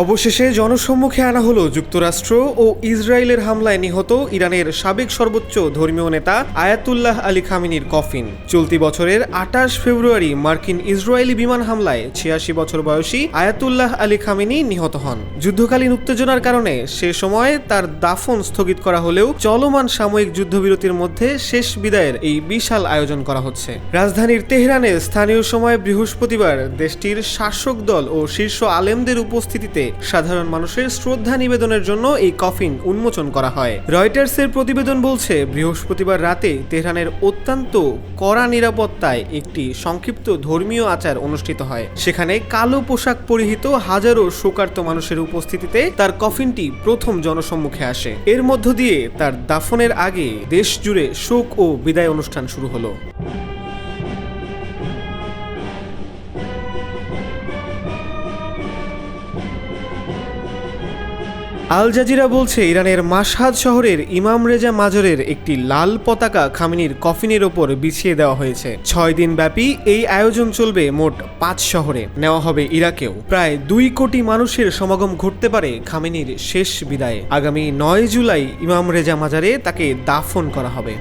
অবশেষে জনসম্মুখে আনা হলো যুক্তরাষ্ট্র ও ইসরায়েলের হামলায় নিহত ইরানের সাবেক সর্বোচ্চ ধর্মীয় নেতা আয়াতুল্লাহ আলী খামেনির কফিন। চলতি বছরের ২৮ ফেব্রুয়ারি মার্কিন ইসরায়েলি বিমান হামলায় ৮৬ বছর বয়সী আয়াতুল্লাহ আলী খামেনি নিহত হন। যুদ্ধকালীন উত্তেজনার কারণে সে সময় তার দাফন স্থগিত করা হলেও চলমান সাময়িক যুদ্ধবিরতির মধ্যে শেষ বিদায়ের এই বিশাল আয়োজন করা হচ্ছে। রাজধানীর তেহরানে স্থানীয় সময় বৃহস্পতিবার দেশটির শাসক দল ও শীর্ষ আলেমদের উপস্থিতিতে সাধারণ মানুষের শ্রদ্ধা নিবেদনের জন্য এই কফিন উন্মোচন করা হয়। রয়টার্সের প্রতিবেদন বলছে, বৃহস্পতিবার রাতে তেহরানের অত্যন্ত কড়া নিরাপত্তায় একটি সংক্ষিপ্ত ধর্মীয় আচার অনুষ্ঠিত হয়। সেখানে কালো পোশাক পরিহিত হাজারো শোকার্ত মানুষের উপস্থিতিতে তার কফিনটি প্রথম জনসম্মুখে আসে। এর মধ্য দিয়ে তার দাফনের আগে দেশ জুড়ে শোক ও বিদায় অনুষ্ঠান শুরু হলো। আল জাজিরা বলছে, ইরানের মাশহাদ শহরের ইমাম রেজা মাজরের একটি লাল পতাকা খামেনির কফিনের ওপর বিছিয়ে দেওয়া হয়েছে। ৬ দিন ব্যাপী এই আয়োজন চলবে মোট ৫ শহরে, নেওয়া হবে ইরাকেও। প্রায় ২ কোটি মানুষের সমাগম ঘটতে পারে খামেনির শেষ বিদায়ে। আগামী ৯ জুলাই ইমাম রেজা মাজারে তাকে দাফন করা হবে।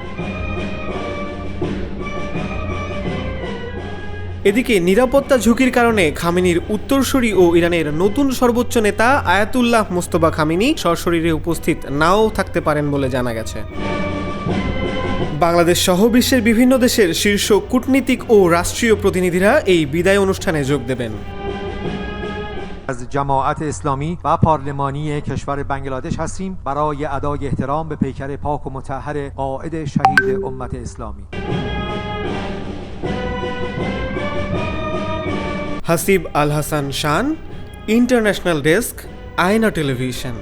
এদিকে নিরাপত্তা ঝুঁকির কারণে খামেনির উত্তরসূরি ও ইরানের নতুন সর্বোচ্চ নেতা আয়াতুল্লাহ মোস্তফা খামেনি সশরীরে উপস্থিত নাও থাকতে পারেন বলে জানা গেছে। বাংলাদেশ সহ বিশ্বের বিভিন্ন দেশের শীর্ষ কূটনীতিক ও রাষ্ট্রীয় প্রতিনিধিরা এই বিদায় অনুষ্ঠানে যোগ দেবেন। از جماعت اسلامی و پارلمانی کشور بنگلادش هستیم برای ادای احترام به پیکر پاک و مطهر قائد شهید امت اسلامی. হাসিব আল হাসান শান, ইন্টারন্যাশনাল ডেস্ক, আয়না টেলিভিশন।